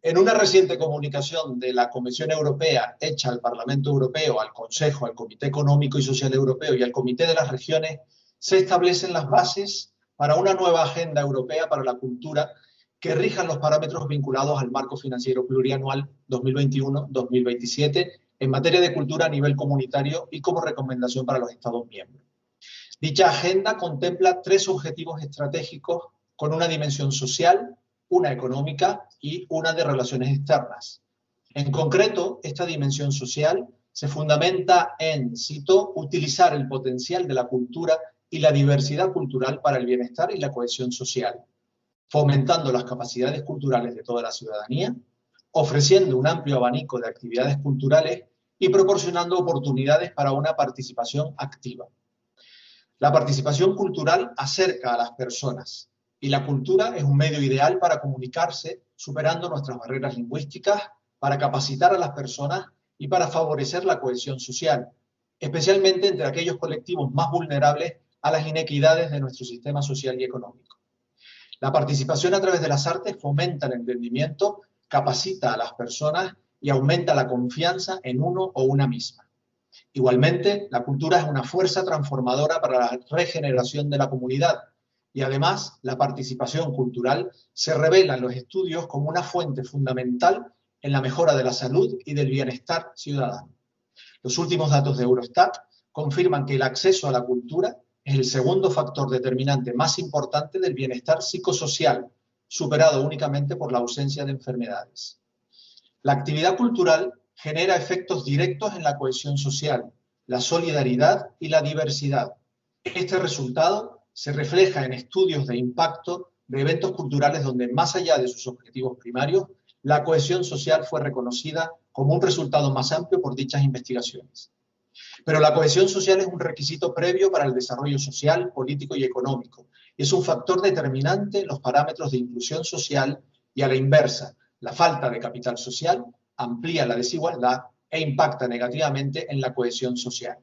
En una reciente comunicación de la Comisión Europea hecha al Parlamento Europeo, al Consejo, al Comité Económico y Social Europeo y al Comité de las Regiones, se establecen las bases para una nueva agenda europea para la cultura que rijan los parámetros vinculados al marco financiero plurianual 2021-2027 en materia de cultura a nivel comunitario y como recomendación para los Estados miembros. Dicha agenda contempla 3 objetivos estratégicos con una dimensión social, una económica y una de relaciones externas. En concreto, esta dimensión social se fundamenta en, cito, utilizar el potencial de la cultura y la diversidad cultural para el bienestar y la cohesión social, fomentando las capacidades culturales de toda la ciudadanía, ofreciendo un amplio abanico de actividades culturales y proporcionando oportunidades para una participación activa. La participación cultural acerca a las personas y la cultura es un medio ideal para comunicarse, superando nuestras barreras lingüísticas, para capacitar a las personas y para favorecer la cohesión social, especialmente entre aquellos colectivos más vulnerables a las inequidades de nuestro sistema social y económico. La participación a través de las artes fomenta el entendimiento, capacita a las personas y aumenta la confianza en uno o una misma. Igualmente, la cultura es una fuerza transformadora para la regeneración de la comunidad y además la participación cultural se revela en los estudios como una fuente fundamental en la mejora de la salud y del bienestar ciudadano. Los últimos datos de Eurostat confirman que el acceso a la cultura es el segundo factor determinante más importante del bienestar psicosocial, superado únicamente por la ausencia de enfermedades. La actividad cultural genera efectos directos en la cohesión social, la solidaridad y la diversidad. Este resultado se refleja en estudios de impacto de eventos culturales donde, más allá de sus objetivos primarios, la cohesión social fue reconocida como un resultado más amplio por dichas investigaciones. Pero la cohesión social es un requisito previo para el desarrollo social, político y económico, y es un factor determinante en los parámetros de inclusión social y a la inversa. La falta de capital social amplía la desigualdad e impacta negativamente en la cohesión social.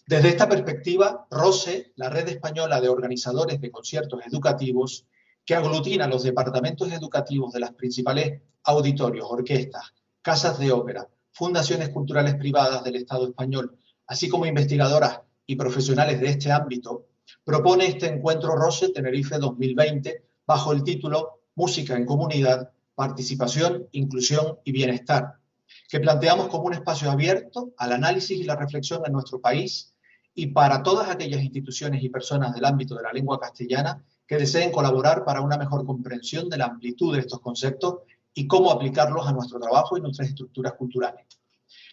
Desde esta perspectiva, ROCE, la red española de organizadores de conciertos educativos, que aglutina los departamentos educativos de las principales auditorios, orquestas, casas de ópera, fundaciones culturales privadas del Estado español, así como investigadoras y profesionales de este ámbito, propone este encuentro ROCE Tenerife 2020 bajo el título Música en Comunidad, Participación, Inclusión y Bienestar, que planteamos como un espacio abierto al análisis y la reflexión en nuestro país y para todas aquellas instituciones y personas del ámbito de la lengua castellana que deseen colaborar para una mejor comprensión de la amplitud de estos conceptos y cómo aplicarlos a nuestro trabajo y nuestras estructuras culturales.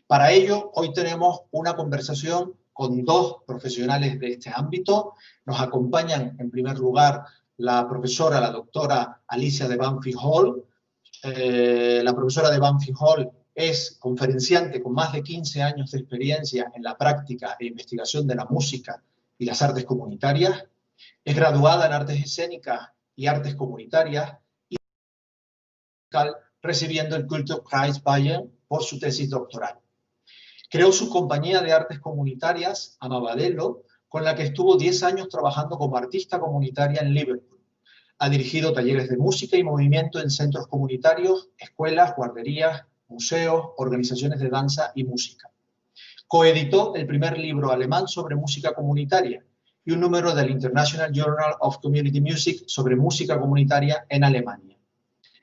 Para ello, hoy tenemos una conversación con 2 profesionales de este ámbito. Nos acompañan, en primer lugar, la profesora, la doctora Alicia de Bánffy-Hall. La profesora de Bánffy-Hall es conferenciante con más de 15 años de experiencia en la práctica e investigación de la música y las artes comunitarias. Es graduada en Artes Escénicas y Artes Comunitarias y recibiendo el Kulturpreis Bayern por su tesis doctoral. Creó su compañía de artes comunitarias, AMABADELO, con la que estuvo 10 años trabajando como artista comunitaria en Liverpool. Ha dirigido talleres de música y movimiento en centros comunitarios, escuelas, guarderías, museos, organizaciones de danza y música. Co-editó el primer libro alemán sobre música comunitaria y un número del International Journal of Community Music sobre música comunitaria en Alemania.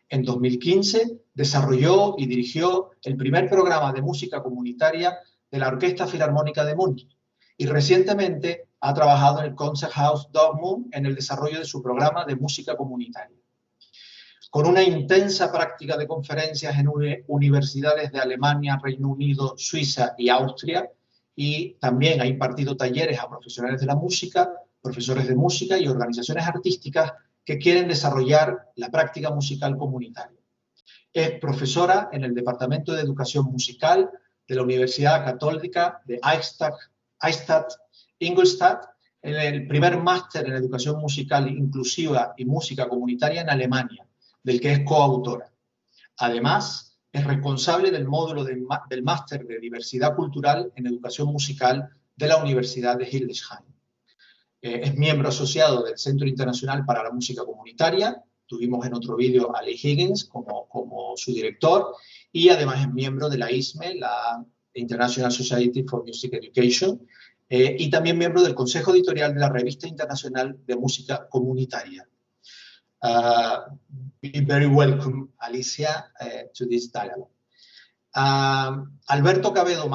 En 2015 desarrolló y dirigió el primer programa de música comunitaria de la Orquesta Filarmónica de Múnich y recientemente ha trabajado en el Konzerthaus Dortmund en el desarrollo de su programa de música comunitaria. Con una intensa práctica de conferencias en universidades de Alemania, Reino Unido, Suiza y Austria, y también ha impartido talleres a profesionales de la música, profesores de música y organizaciones artísticas que quieren desarrollar la práctica musical comunitaria. Es profesora en el Departamento de Educación Musical de la Universidad Católica de Ingolstadt, en el primer máster en Educación Musical Inclusiva y Música Comunitaria en Alemania, del que es coautora. Además, es responsable del módulo del máster de Diversidad Cultural en Educación Musical de la Universidad de Hildesheim. Es miembro asociado del Centro Internacional para la Música Comunitaria tuvimos en otro vídeo a Lee Higgins como su director, y además es miembro de la ISME, la International Society for Music Education, y también miembro del Consejo Editorial de la Revista Internacional de Música Comunitaria. Be very welcome, Alicia, to this dialogue. Alberto Cabedo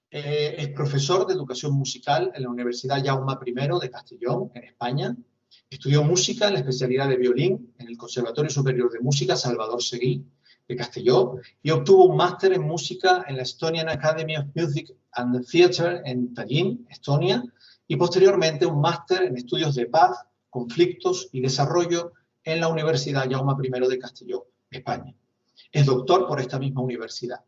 es profesor de educación musical en la Universidad Jaume I de Castellón, en España. Estudió música en la especialidad de violín en el Conservatorio Superior de Música Salvador Seguí de Castelló y obtuvo un máster en música en la Estonian Academy of Music and Theatre en Tallinn, Estonia, y posteriormente un máster en estudios de paz, conflictos y desarrollo en la Universidad Jaume I de Castelló, España. Es doctor por esta misma universidad.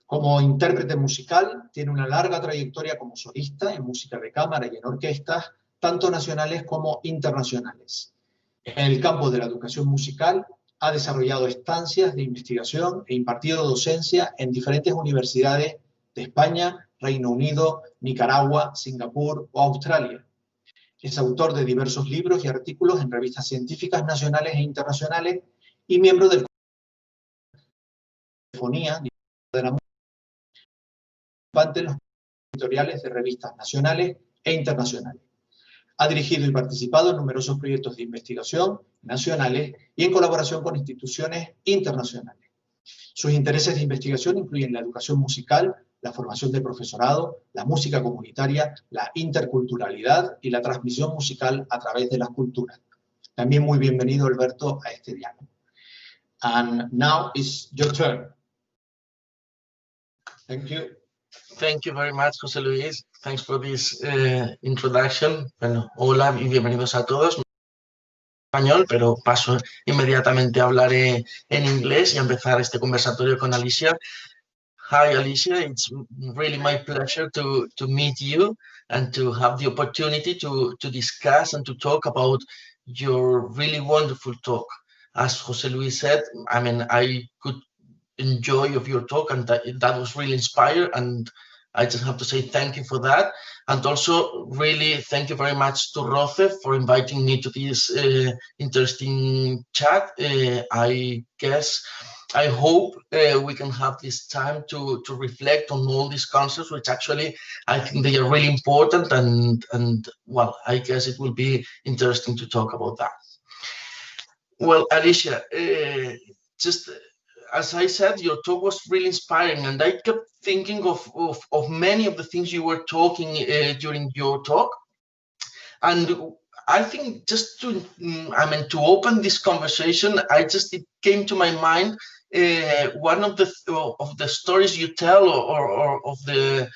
Como intérprete musical, tiene una larga trayectoria como solista en música de cámara y en orquestas, tanto nacionales como internacionales. En el campo de la educación musical, ha desarrollado estancias de investigación e impartido docencia en diferentes universidades de España, Reino Unido, Nicaragua, Singapur o Australia. Es autor de diversos libros y artículos en revistas científicas nacionales e internacionales y miembro del Sinfonía de la Música en los editoriales de revistas nacionales e internacionales. Ha dirigido y participado en numerosos proyectos de investigación nacionales y en colaboración con instituciones internacionales. Sus intereses de investigación incluyen la educación musical, la formación de profesorado, la música comunitaria, la interculturalidad y la transmisión musical a través de las culturas. También muy bienvenido, Alberto, a este diálogo. And now is your turn. Thank you. Thank you very much, José Luis. Thanks for this introduction. Bueno, hola y bienvenidos a todos. Español, pero paso inmediatamente a hablar en inglés y a empezar este conversatorio con Alicia. Hi, Alicia. It's really my pleasure to meet you and to have the opportunity to discuss and to talk about your really wonderful talk. As José Luis said, I mean, I could enjoy of your talk, and that was really inspired, and I just have to say thank you for that. And also really thank you very much to Roce for inviting me to this interesting chat. I hope we can have this time to reflect on all these concepts, which actually I think they are really important, and well, I guess it will be interesting to talk about that. Well, Alicia, just as I said, your talk was really inspiring, and I kept thinking of many of the things you were talking during your talk. And I think just to open this conversation, it came to my mind one of the stories you tell, or of the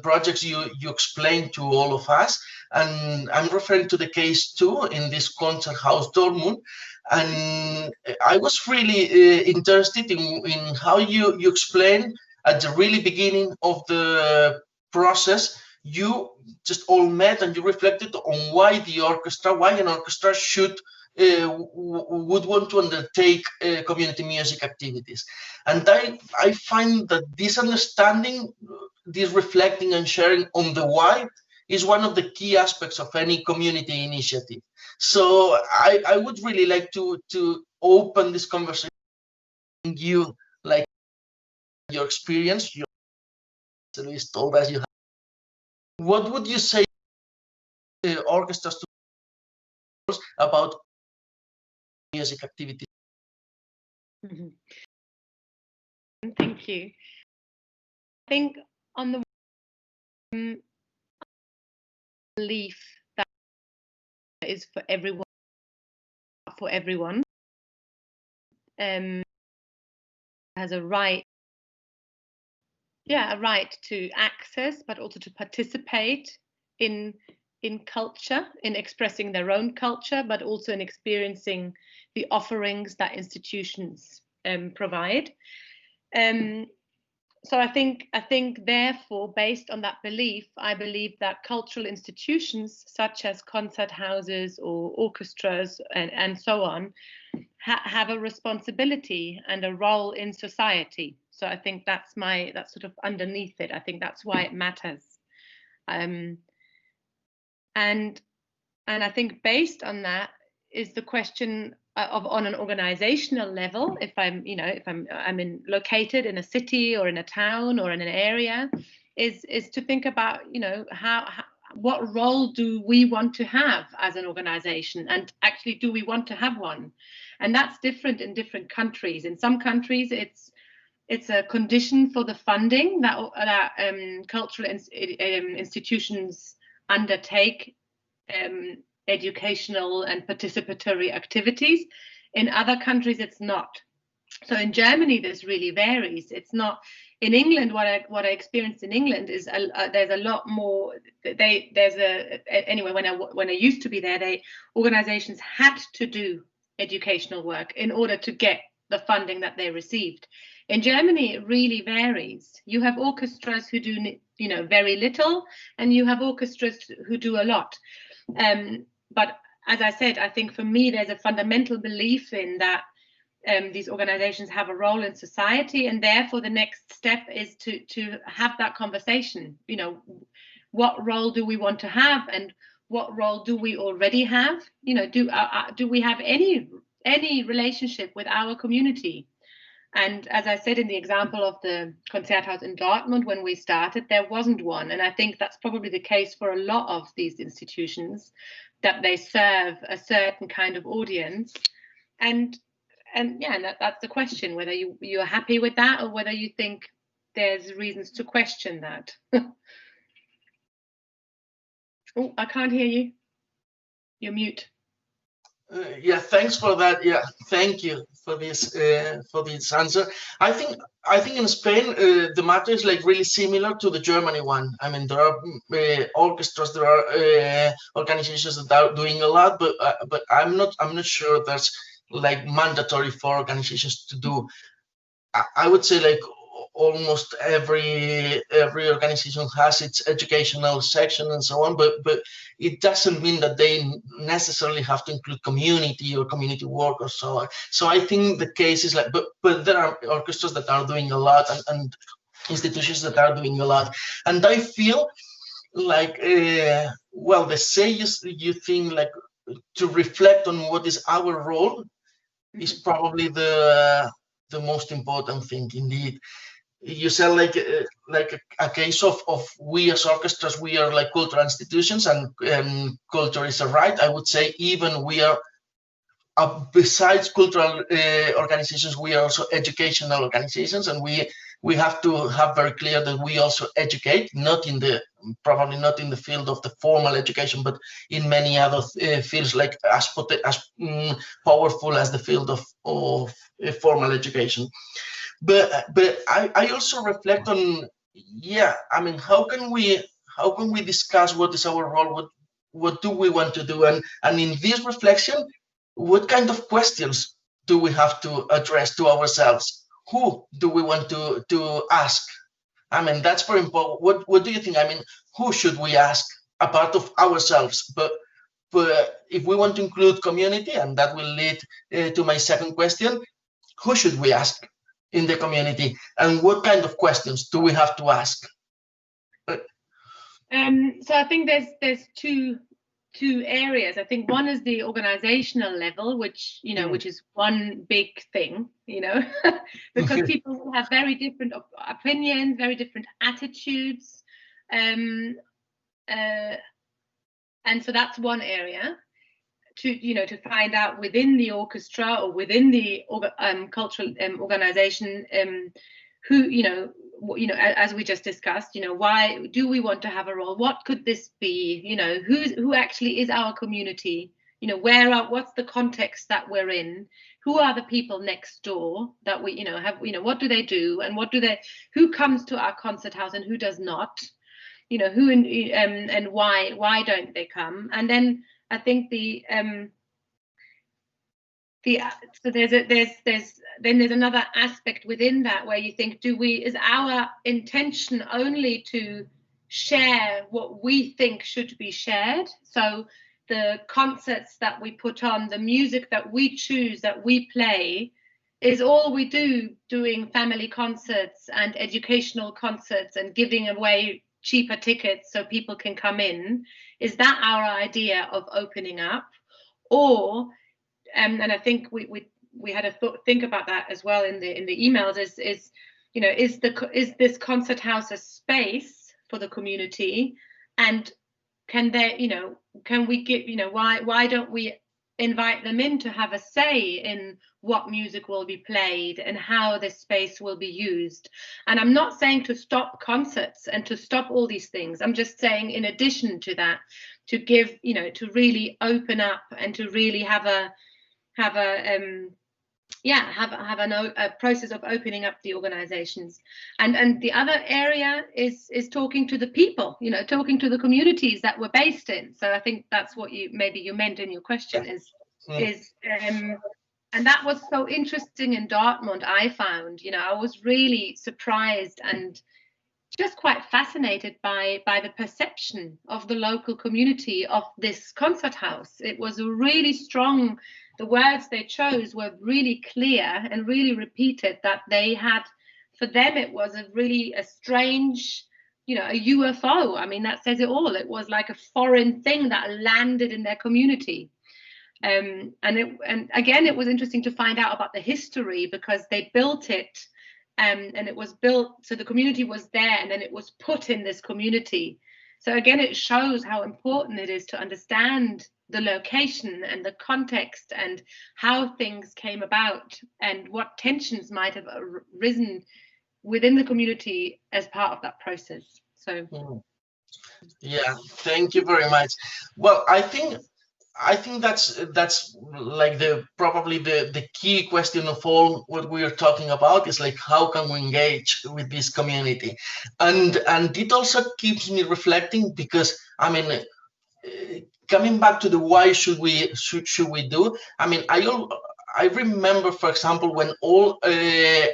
projects you explain to all of us. And I'm referring to the case 2 in this Konzerthaus Dortmund. And I was really interested in how you explained at the really beginning of the process, you just all met and you reflected on why an orchestra would want to undertake community music activities. And I find that this understanding, this reflecting and sharing on the why, is one of the key aspects of any community initiative. So I would really like to open this conversation with you, like your experience, you told us you have. What would you say orchestras to about music activities? Mm-hmm. Thank you. I think on the belief that is for everyone, has a right to access, but also to participate in culture, in expressing their own culture, but also in experiencing the offerings that institutions provide. So I think therefore, based on that belief, I believe that cultural institutions such as concert houses or orchestras and so on have a responsibility and a role in society. So I think that's sort of underneath it. I think that's why it matters. And I think based on that, is the question of on an organizational level. If I'm located in a city or in a town or in an area, is to think about, what role do we want to have as an organization, and actually do we want to have one? And that's different in different countries. In some countries, it's a condition for the funding that cultural institutions undertake educational and participatory activities. In other countries, it's not. So in Germany, this really varies. It's not. In England, what I experienced in England is there's a lot more. Anyway, when I used to be there, organizations had to do educational work in order to get the funding that they received. In Germany, it really varies. You have orchestras who do very little, and you have orchestras who do a lot. But as I said, I think for me, there's a fundamental belief in that these organizations have a role in society, and therefore the next step is to have that conversation. What role do we want to have, and what role do we already have? Do we have any relationship with our community? And as I said in the example of the Konzerthaus in Dortmund, when we started, there wasn't one. And I think that's probably the case for a lot of these institutions, that they serve a certain kind of audience. And that's the question, whether you're happy with that or whether you think there's reasons to question that. Oh, I can't hear you. You're mute. Yeah, thanks for that. Yeah, thank you for this answer. I think in Spain the matter is like really similar to the Germany one. I mean, there are orchestras, there are organizations that are doing a lot, but I'm not sure that's like mandatory for organizations to do. I would say like almost every organization has its educational section and so on, but it doesn't mean that they necessarily have to include community or community work or so on. So I think the case is like, but there are orchestras that are doing a lot and institutions that are doing a lot, and I feel like well, the say you think like to reflect on what is our role is probably the most important thing indeed. You said like a case of we as orchestras, we are like cultural institutions, and culture is a right. I would say even we are, besides cultural organizations, we are also educational organizations, and we have to have very clear that we also educate, probably not in the field of the formal education, but in many other fields, like as powerful as the field of formal education. But I also reflect on, I mean, how can we discuss what is our role, what do we want to do, and in this reflection, what kind of questions do we have to address to ourselves? Who do we want to ask? I mean, that's very important. What do you think? I mean, who should we ask apart of ourselves? But if we want to include community, and that will lead to my second question, who should we ask in the community, and what kind of questions do we have to ask? So I think there's two areas. I think one is the organizational level, which which is one big thing, because people will have very different opinions, very different attitudes, and so that's one area. To find out within the orchestra or within the cultural organization, who as we just discussed, why do we want to have a role? What could this be? Who actually is our community? What's the context that we're in? Who are the people next door that we have? What do they do, and who comes to our concert house and who does not? Who and why don't they come? And then I think so there's another aspect within that where you think, is our intention only to share what we think should be shared? So the concerts that we put on, the music that we choose, that we play, is all we doing family concerts and educational concerts and giving away cheaper tickets so people can come in? Is that our idea of opening up? Or and I think we had a think about that as well in the emails. Is you know, is this Konzerthaus a space for the community, and can they, you know, can we give, you know, why don't we invite them in to have a say in what music will be played and how this space will be used? And I'm not saying to stop concerts and to stop all these things. I'm just saying, in addition to that, to give, you know, to really open up and to really have a process of opening up the organizations. And the other area is talking to the people, you know, talking to the communities that we're based in. So I think that's what you meant in your question, and that was so interesting in Dortmund. I found, you know, I was really surprised and just quite fascinated by the perception of the local community of this Konzerthaus. It was a really strong, the words they chose were really clear and really repeated, that they had, for them it was a strange, you know, a UFO. I mean, that says it all. It was like a foreign thing that landed in their community. And again, it was interesting to find out about the history, because they built it, and it was built, so the community was there, and then it was put in this community. So again, it shows how important it is to understand the location and the context and how things came about and what tensions might have arisen within the community as part of that process. So yeah, thank you very much. Well, I think that's like probably the key question of all what we are talking about, is like, how can we engage with this community? And it also keeps me reflecting, because I mean, coming back to the why should we do, I mean, I remember, for example, when all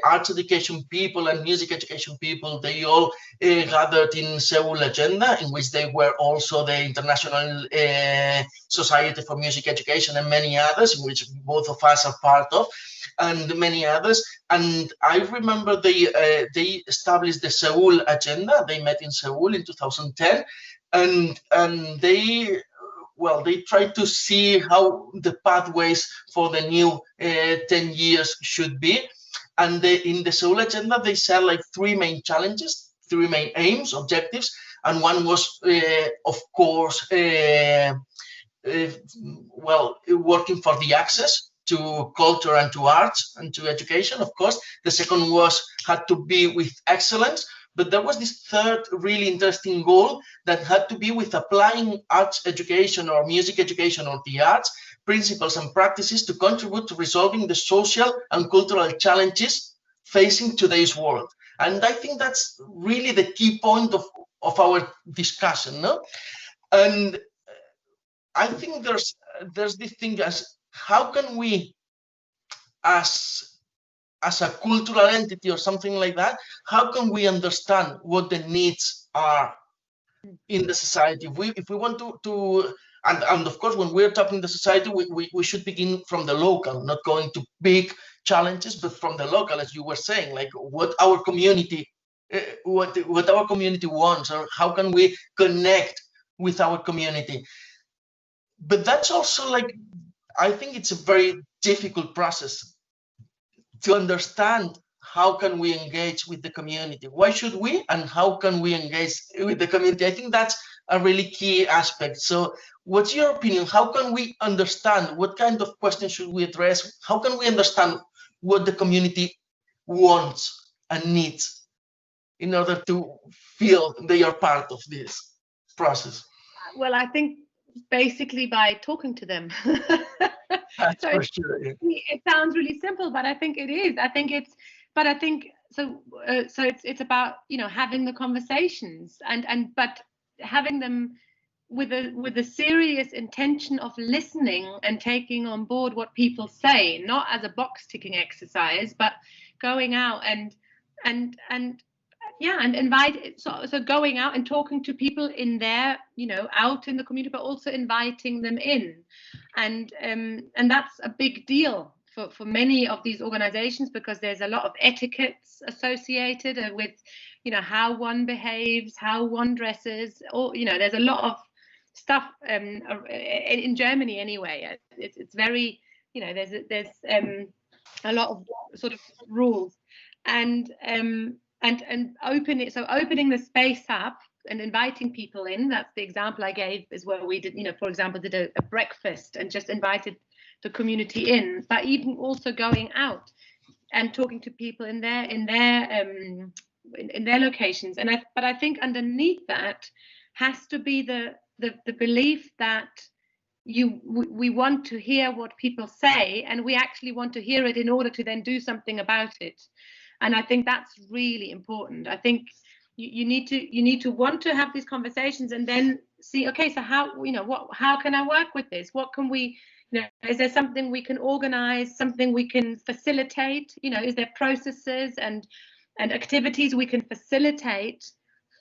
arts education people and music education people, they all gathered in Seoul Agenda, in which they were also the International Society for Music Education and many others, in which both of us are part of, and many others. And I remember they established the Seoul Agenda. They met in Seoul in 2010, and they tried to see how the pathways for the new 10 years should be. And in the Seoul Agenda, they said like 3 main challenges, 3 main aims, objectives. And one was, of course, working for the access to culture and to arts and to education, of course. The second had to be with excellence. But there was this third really interesting goal that had to be with applying arts education or music education or the arts principles and practices to contribute to resolving the social and cultural challenges facing today's world. And I think that's really the key point of our discussion, no? And I think there's this thing as, how can we, as a cultural entity or something like that, how can we understand what the needs are in the society? If we want to and of course, when we're talking the society, we should begin from the local, not going to big challenges, but from the local, as you were saying, like what our community wants, or how can we connect with our community. But that's also like, I think it's a very difficult process to understand how can we engage with the community. Why should we, and how can we engage with the community? I think that's a really key aspect. So what's your opinion? How can we understand, what kind of questions should we address? How can we understand what the community wants and needs in order to feel they are part of this process? Well, I think basically by talking to them. That's so for sure, yeah. It sounds really simple, but I think it is. So it's about, you know, having the conversations but having them with a serious intention of listening and taking on board what people say, not as a box ticking exercise, but going out and invite, so going out and talking to people in there, you know, out in the community, but also inviting them in, and that's a big deal for many of these organizations, because there's a lot of etiquettes associated with, you know, how one behaves, how one dresses, or, you know, there's a lot of stuff in Germany anyway. It's very you know, there's a lot of sort of rules, and opening the space up and inviting people in. That's the example I gave, is where we did, you know, for example, did a breakfast and just invited the community in, but even also going out and talking to people in their locations. But I think underneath that has to be the belief that we want to hear what people say, and we actually want to hear it in order to then do something about it. And I think that's really important. I think you need to want to have these conversations and then see, okay, so how can I work with this? What can we, you know, is there something we can organize, something we can facilitate? You know, is there processes and activities we can facilitate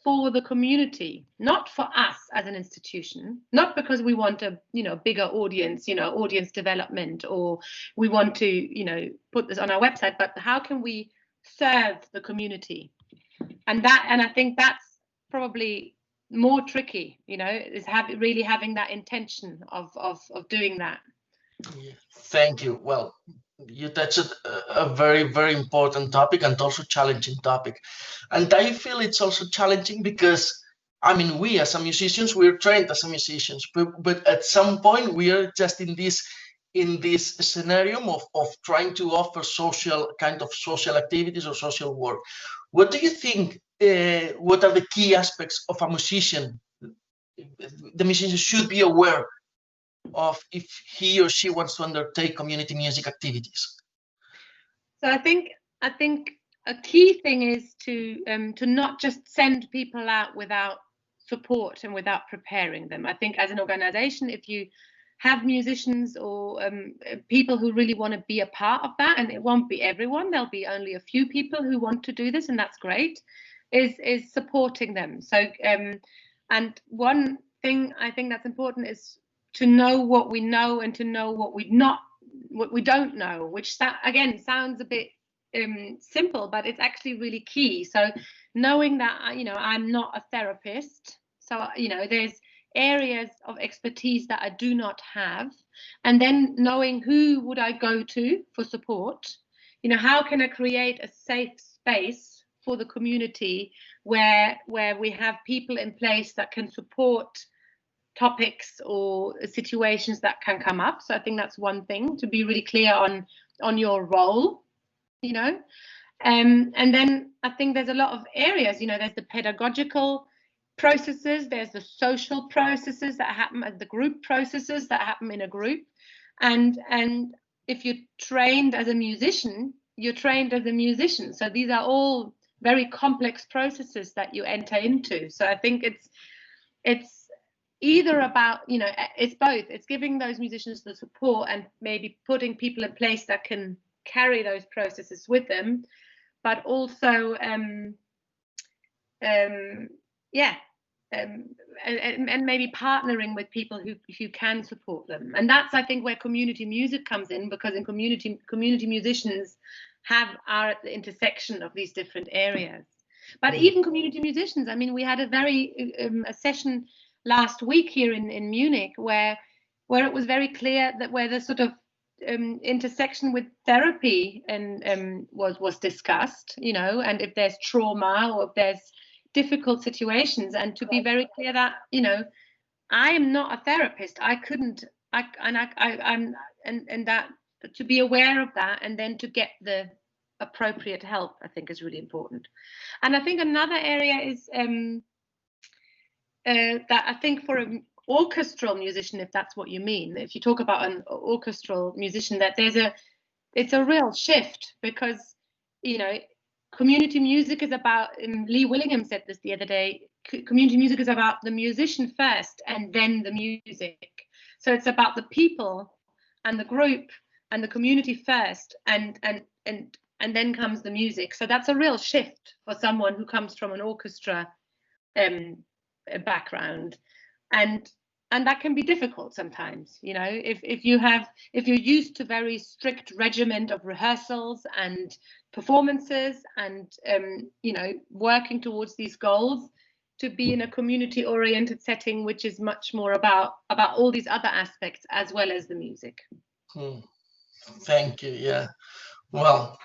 for the community, not for us as an institution, not because we want a, you know, bigger audience, you know, audience development, or we want to, you know, put this on our website, but how can we serve the community? And I think that's probably more tricky, you know, is really having that intention of doing that. Yeah, thank you. Well, you touched a very, very important topic, and also challenging topic. And I feel it's also challenging because, I mean, we as a musicians, we're trained as a musicians, but at some point we are just in this scenario of trying to offer social activities or social work. What do you think, what are the key aspects of a musician the musician should be aware of if he or she wants to undertake community music activities? So I think a key thing is to not just send people out without support and without preparing them. I think as an organization, if you have musicians or people who really want to be a part of that, and it won't be everyone, there'll be only a few people who want to do this, and that's great, is supporting them. So and one thing I think that's important is to know what we know and to know what we don't know, which again sounds a bit simple, but it's actually really key. So knowing that, you know, I'm not a therapist, so, you know, there's areas of expertise that I do not have, and then knowing who would I go to for support. You know, how can I create a safe space for the community where we have people in place that can support topics or situations that can come up. So I think that's one thing, to be really clear on your role, you know. And then I think there's a lot of areas, you know, there's the pedagogical processes, there's the social processes that happen at the group processes that happen in a group. And if you're trained as a musician, you're trained as a musician. So these are all very complex processes that you enter into. So I think it's either about, you know, it's both. It's giving those musicians the support and maybe putting people in place that can carry those processes with them, but also and maybe partnering with people who can support them. And that's, I think, where community music comes in, because in community musicians are at the intersection of these different areas. But even community musicians, I mean, we had a session last week here in Munich where it was very clear that where the sort of intersection with therapy and was discussed, you know, and if there's trauma or if there's difficult situations, and to be very clear that, you know, I am not a therapist. To be aware of that and then to get the appropriate help, I think, is really important. And I think another area is that I think for an orchestral musician, if that's what you mean, if you talk about an orchestral musician, that it's a real shift, because, you know, community music is about, Lee Willingham said this the other day, community music is about the musician first and then the music. So it's about the people and the group and the community first, and then comes the music. So that's a real shift for someone who comes from an orchestra background, and that can be difficult sometimes, you know, if you're used to very strict regiment of rehearsals and performances and you know, working towards these goals, to be in a community oriented setting which is much more about all these other aspects as well as the music. Thank you. Yeah. Well,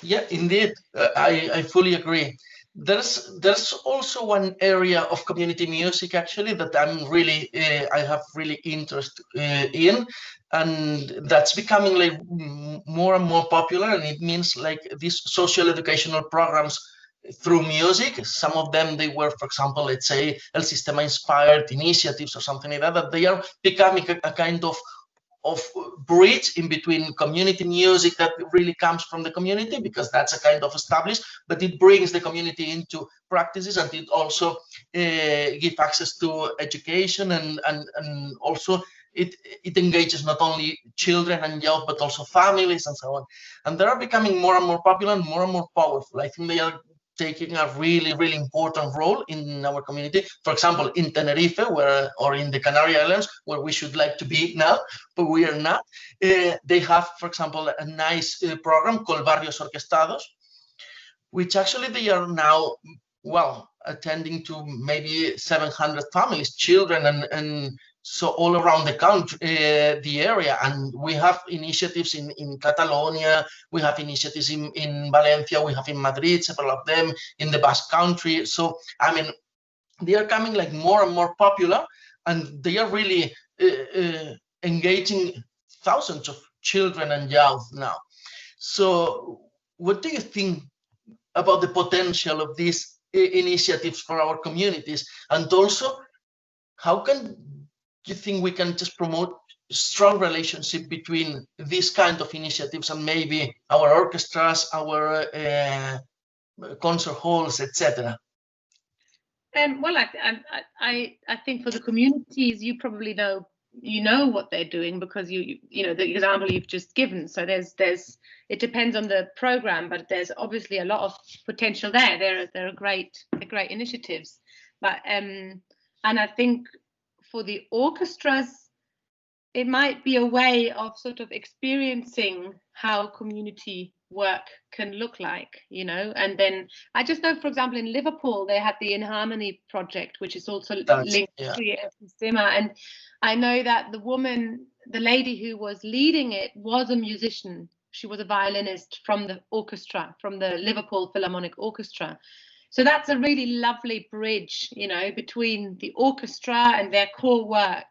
yeah, indeed, I fully agree. There's also one area of community music actually that I'm really I have really interest in, and that's becoming like more and more popular, and it means like these social educational programs through music. Some of them, they were, for example, let's say El Sistema inspired initiatives or something like that, that they are becoming a kind of bridge in between community music that really comes from the community, because that's a kind of established, but it brings the community into practices, and it also gives access to education, and also it engages not only children and youth, but also families and so on. And they are becoming more and more popular and more powerful. I think they are taking a really important role in our community. For example, in Tenerife, or in the Canary Islands, where we should like to be now, but we are not. They have, for example, a nice program called Barrios Orquestados, which actually they are now, well, attending to maybe 700 families, children, and so all around the country, the area. And we have initiatives in Catalonia, we have initiatives in Valencia, we have in Madrid, several of them in the Basque Country. So, I mean, they are coming like more and more popular, and they are really engaging thousands of children and youth now. So what do you think about the potential of these initiatives for our communities? And also, how can you think we can just promote strong relationship between these kind of initiatives and maybe our orchestras, our concert halls, etc.? Well, I think for the communities, you probably know what they're doing, because you know the example you've just given. So there's it depends on the program, but there's obviously a lot of potential there. They're great initiatives, but and I think for the orchestras, it might be a way of sort of experiencing how community work can look like, you know. And then I just know, for example, in Liverpool, they had the In Harmony project, which is also linked to the Sistema. And I know that the lady who was leading it was a musician. She was a violinist from the orchestra, from the Liverpool Philharmonic Orchestra. So that's a really lovely bridge, you know, between the orchestra and their core work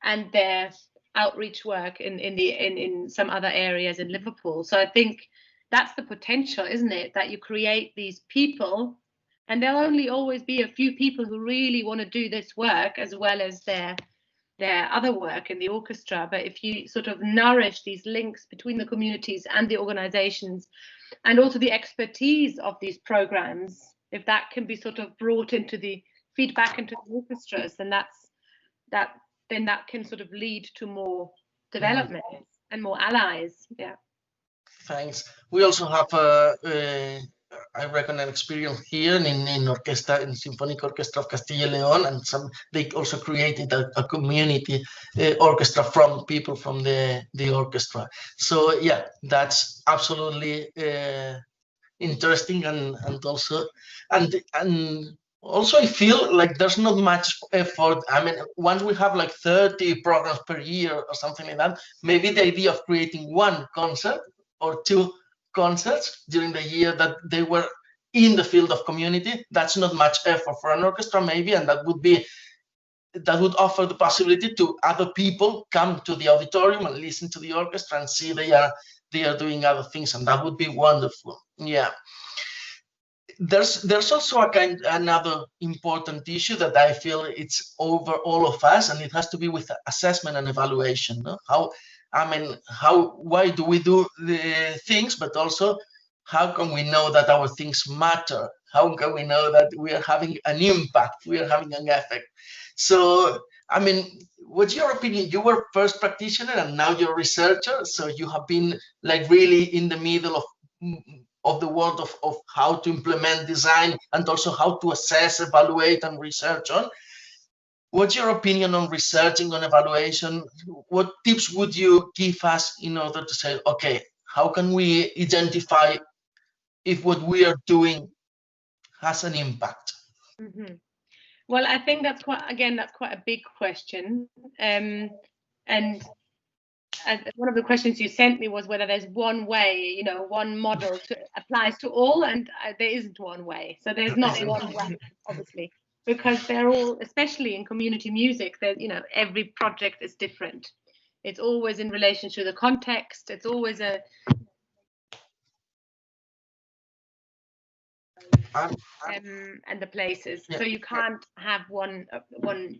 and their outreach work in some other areas in Liverpool. So I think that's the potential, isn't it? That you create these people, and there'll only always be a few people who really want to do this work as well as their other work in the orchestra. But if you sort of nourish these links between the communities and the organizations, and also the expertise of these programs, if that can be sort of brought into the feedback into the orchestras, then that can sort of lead to more development and more allies. Yeah. Thanks. We also have I reckon an experience here in Orquesta, in Symphonic Orchestra of Castilla y León, and they also created a community orchestra from people from the orchestra. So yeah, that's absolutely interesting, and also I feel like there's not much effort. I mean, once we have like 30 programs per year or something like that, maybe the idea of creating one concert or two concerts during the year that they were in the field of community, that's not much effort for an orchestra maybe, and that would offer the possibility to other people come to the auditorium and listen to the orchestra and see they are doing other things, and that would be wonderful. Yeah. There's also another important issue that I feel it's over all of us, and it has to be with assessment and evaluation. No? Why do we do the things, but also how can we know that our things matter? How can we know that we are having an impact, we are having an effect? So, I mean, what's your opinion? You were first practitioner and now you're a researcher, so you have been like really in the middle of the world of how to implement design and also how to assess, evaluate, and research on. What's your opinion on researching, on evaluation? What tips would you give us in order to say, okay, how can we identify if what we are doing has an impact? Mm-hmm. Well, I think that's quite a big question. And one of the questions you sent me was whether there's one way, you know, one model applies to all, and there isn't one way. So there's not one way, obviously, because they're all, especially in community music, you know, every project is different. It's always in relation to the context. It's always and the places. So you can't have one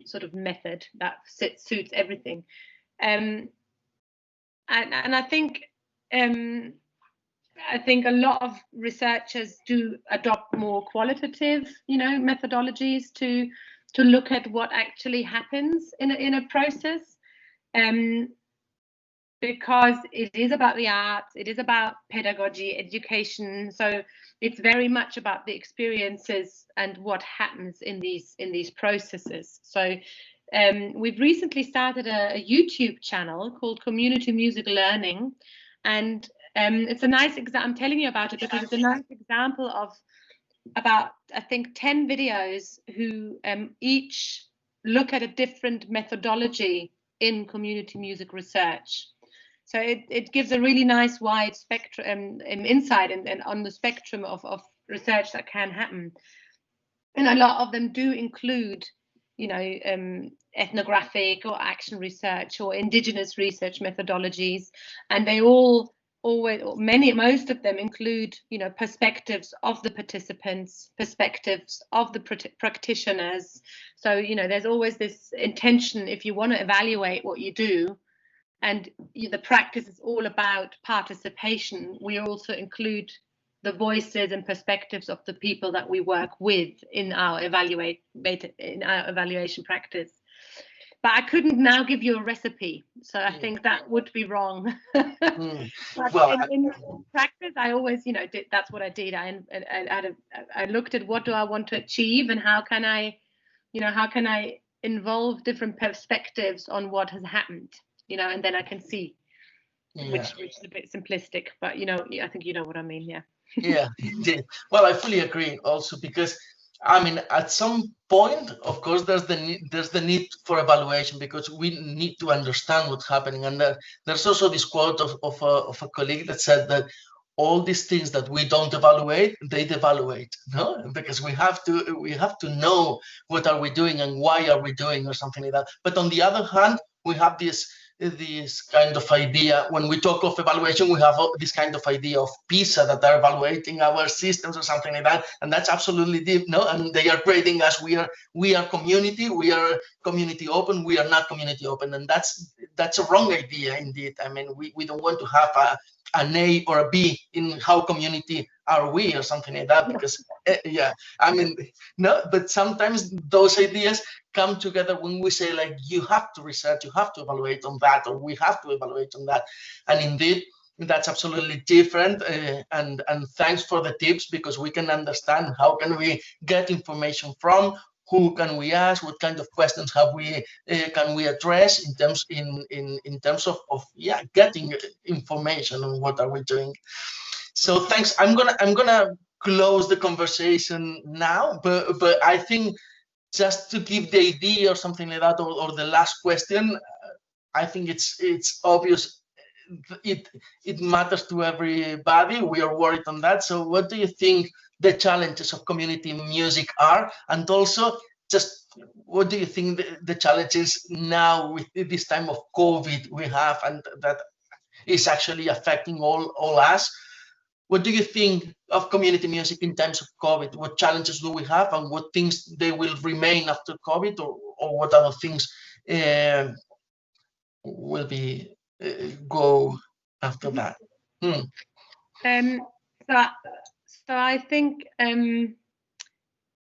sort of method that suits everything. And I think a lot of researchers do adopt more qualitative, you know, methodologies to look at what actually happens in a process, because it is about the arts, it is about pedagogy, education. So it's very much about the experiences and what happens in these processes. So we've recently started a YouTube channel called Community Music Learning, and it's a nice example. I'm telling you about it because it's a nice example of about, I think, 10 videos who each look at a different methodology in community music research. So it gives a really nice wide spectrum insight and on the spectrum of research that can happen. And a lot of them do include, you know, ethnographic or action research or indigenous research methodologies, and they most of them include, you know, perspectives of the participants, perspectives of the practitioners. So, you know, there's always this intention, if you want to evaluate what you do, and the practice is all about participation, we also include the voices and perspectives of the people that we work with in our evaluation practice. But I couldn't now give you a recipe, so I think that would be wrong. But well, in practice, I always, you know, that's what I did. I looked at what do I want to achieve, and how can I involve different perspectives on what has happened, you know, and then I can see, which is a bit simplistic, but you know, I think you know what I mean. Yeah, indeed. Well, I fully agree also, because I mean, at some point, of course, there's the need for evaluation, because we need to understand what's happening. And there's also this quote of a colleague that said that all these things that we don't evaluate, they devaluate, no? Because we have to know what are we doing and why are we doing, or something like that. But on the other hand, we have this kind of idea. When we talk of evaluation, we have this kind of idea of PISA, that are evaluating our systems or something like that, and that's absolutely deep, no? And they are grading us. We are community. We are community open. We are not community open, and that's a wrong idea indeed. I mean, we don't want to have an A or a B in how community are we, or something like that, because I mean, no, but sometimes those ideas come together when we say, like, you have to research, you have to evaluate on that, or we have to evaluate on that. And indeed, that's absolutely different. And thanks for the tips, because we can understand how can we get information from, who can we ask, what kind of questions have we can we address in terms of getting information on what are we doing. So thanks. I'm gonna close the conversation now, but I think, just to give the idea or something like that, or the last question, I think it's obvious. It matters to everybody. We are worried on that. So what do you think the challenges of community music are? And also, just what do you think the challenges now with this time of COVID we have, and that is actually affecting all us? What do you think of community music in times of COVID? What challenges do we have, and what things they will remain after COVID, or what other things will be go after that? So I think,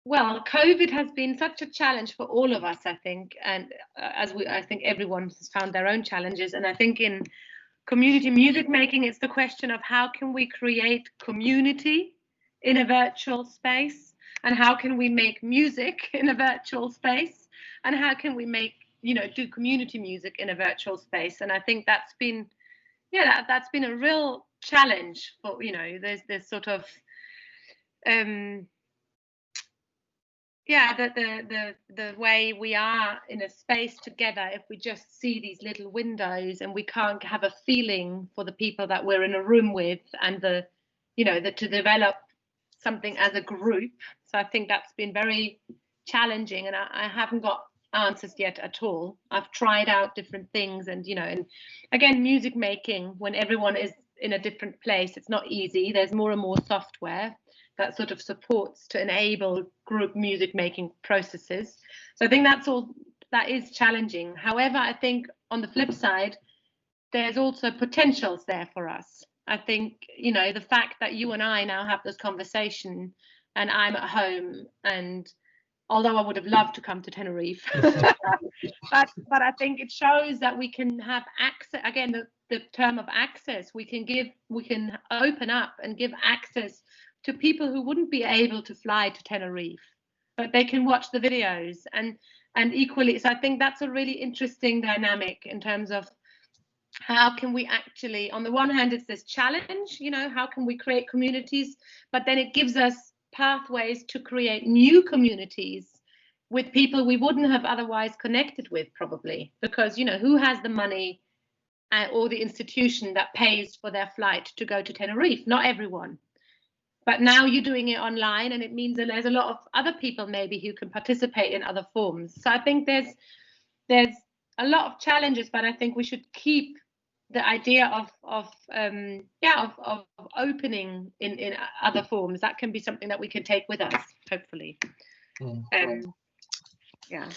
well, COVID has been such a challenge for all of us, I think, and I think everyone has found their own challenges. And I think in community music making, it's the question of how can we create community in a virtual space, and how can we make music in a virtual space, and how can we make, do community music in a virtual space. And I think that's been, that's been a real challenge for, there's this sort of, yeah, the way we are in a space together, if we just see these little windows and we can't have a feeling for the people that we're in a room with, and to develop something as a group. So I think that's been very challenging, and I haven't got answers yet at all. I've tried out different things, and and again, music making, when everyone is in a different place, it's not easy. There's more and more software that sort of supports to enable group music making processes. So I think that is challenging. However, I think on the flip side, there's also potentials there for us. I think, the fact that you and I now have this conversation, and I'm at home, and although I would have loved to come to Tenerife, but I think it shows that we can have access, again, the term of access, we can open up and give access to people who wouldn't be able to fly to Tenerife, but they can watch the videos, and equally. So I think that's a really interesting dynamic in terms of how can we actually, on the one hand, it's this challenge, how can we create communities, but then it gives us pathways to create new communities with people we wouldn't have otherwise connected with, probably, because who has the money or the institution that pays for their flight to go to Tenerife? Not everyone. But now you're doing it online, and it means that there's a lot of other people maybe who can participate in other forms. So I think there's a lot of challenges, but I think we should keep the idea of opening in other forms. That can be something that we can take with us, hopefully. Yeah.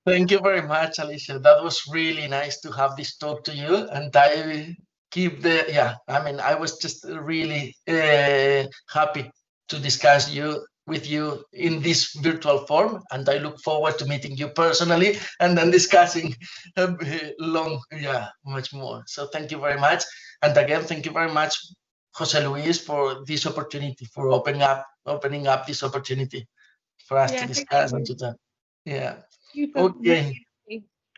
Thank you very much, Alicia. That was really nice to have this talk to you, and I keep I was just really happy to discuss with you in this virtual form, and I look forward to meeting you personally and then discussing much more. So thank you very much, and again, thank you very much, Jose Luis, for this opportunity, for opening up this opportunity for us to discuss and to talk. Yeah. Okay.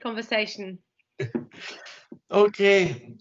Conversation. Okay.